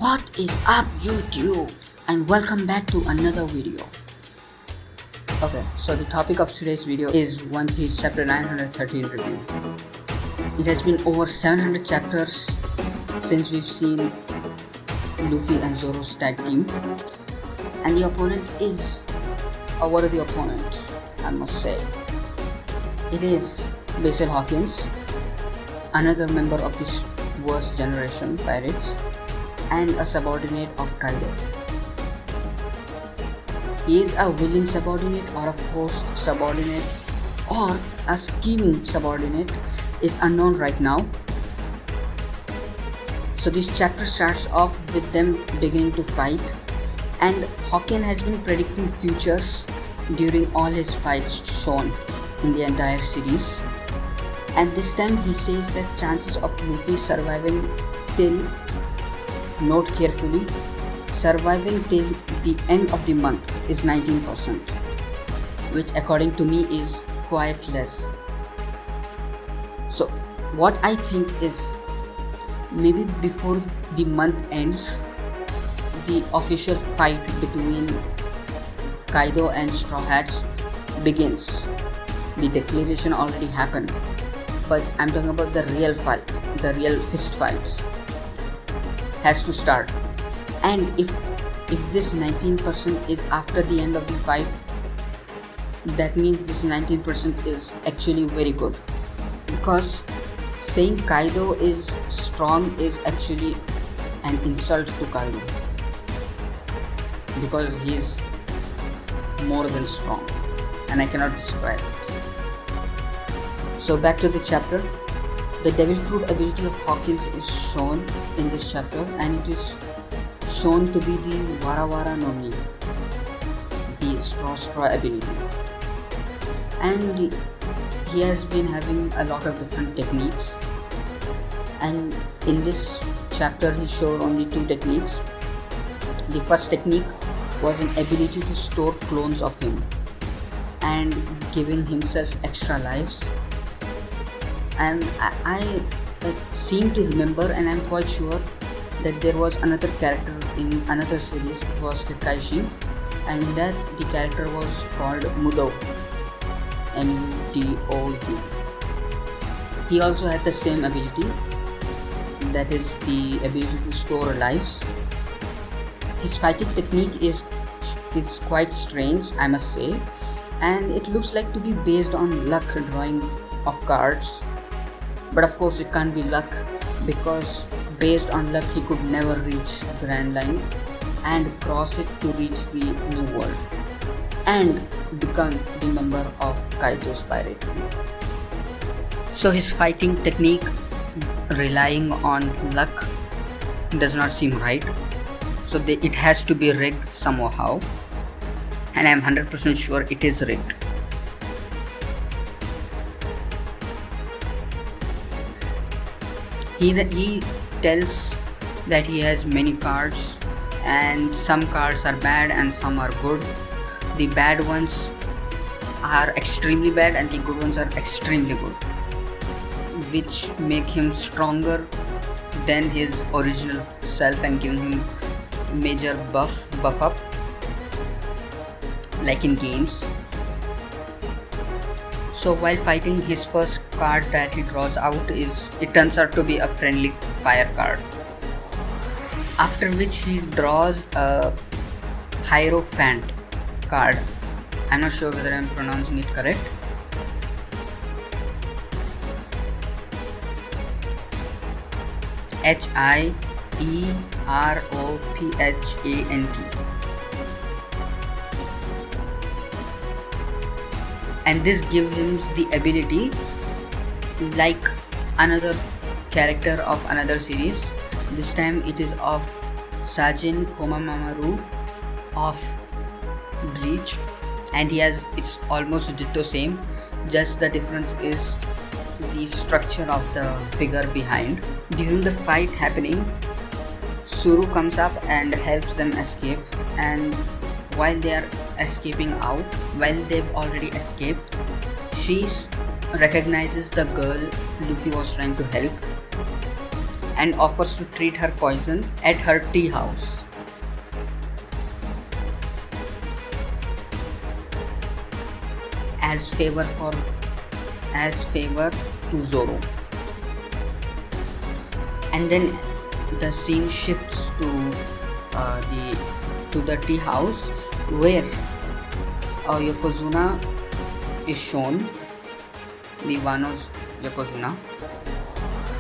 What is up YouTube, and welcome back to another video. Okay, so the topic of today's video is One Piece chapter 913 review. It has been over 700 chapters since we've seen Luffy and Zoro's tag team, and the opponent is a worthy opponent, I must say. It is Basil Hawkins, another member of this worst generation pirates, and a subordinate of Kaido. He is a willing subordinate or a forced subordinate or a scheming subordinate is unknown right now. So this chapter starts off with them beginning to fight, and Hawkins has been predicting futures during all his fights shown in the entire series. And this time he says that chances of Luffy surviving till, note carefully, surviving till the end of the month is 19%, which according to me is quite less. So what I think is, maybe before the month ends, the official fight between Kaido and Straw Hats begins. The declaration already happened, but I'm talking about the real fight, the real fist fights has to start. And if this 19% is after the end of the fight, that means this 19% is actually very good, because saying Kaido is strong is actually an insult to Kaido, because he's more than strong, and I cannot describe it. So back to the chapter. The Devil Fruit ability of Hawkins is shown in this chapter, and it is shown to be the Wara Wara no Mi, the Straw ability. And he has been having a lot of different techniques, and in this chapter he showed only two techniques. The first technique was an ability to store clones of him and giving himself extra lives. And I seem to remember, and I'm quite sure, that there was another character in another series. It was Kakashi, and in that the character was called Mudou, Mudou. He also had the same ability, that is the ability to store lives. His fighting technique is quite strange, I must say, and it looks like to be based on luck drawing of cards. But of course it can't be luck, because based on luck he could never reach the Grand Line and cross it to reach the New World and become the member of Kaido's pirate crew. So his fighting technique relying on luck does not seem right. So it has to be rigged somehow, and I'm 100% sure it is rigged. He tells that he has many cards, and some cards are bad and some are good. The bad ones are extremely bad and the good ones are extremely good, which make him stronger than his original self and give him major buff up, like in games. So while fighting, his first card that he draws out turns out to be a friendly fire card. After which he draws a Hierophant card. I'm not sure whether I'm pronouncing it correct. Hierophant. And this gives him the ability, like another character of another series. This time it is of Sajin Komamamaru of Bleach, and it's almost ditto same, just the difference is the structure of the figure behind. During the fight happening, Suru comes up and helps them escape, and while they are escaping out, while they've already escaped, she recognizes the girl Luffy was trying to help, and offers to treat her poison at her tea house. As favor to Zoro. And then the scene shifts to the tea house, where a Yokozuna is shown, the Wano's Yokozuna,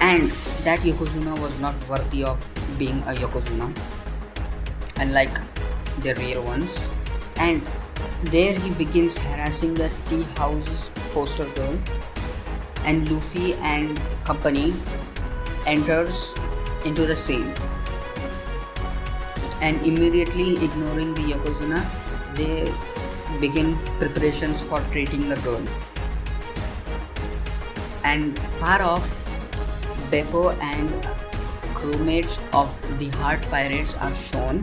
and that Yokozuna was not worthy of being a Yokozuna, unlike the rare ones. And there he begins harassing the tea house's poster girl, and Luffy and company enters into the scene. And immediately ignoring the Yokozuna, they begin preparations for treating the girl. And far off, Beppo and crewmates of the Heart Pirates are shown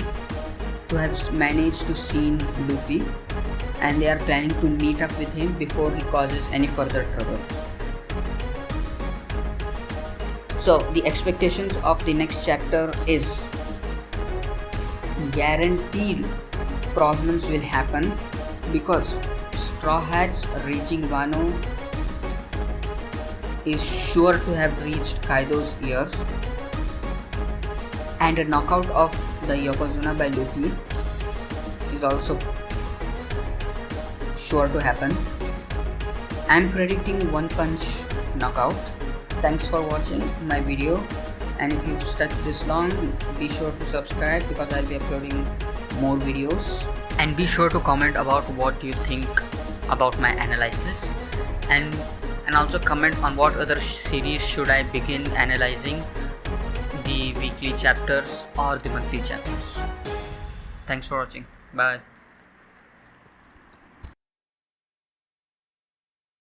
to have managed to see Luffy, and they are planning to meet up with him before he causes any further trouble. So the expectations of the next chapter is guaranteed problems will happen, because Straw Hats reaching Wano is sure to have reached Kaido's ears, and a knockout of the Yokozuna by Luffy is also sure to happen. I'm predicting one punch knockout. Thanks for watching my video, and if you've stuck this long, be sure to subscribe, because I'll be uploading more videos. And be sure to comment about what you think about my analysis, and also comment on what other series should I begin analyzing, the weekly chapters or the monthly chapters. Thanks for watching. Bye.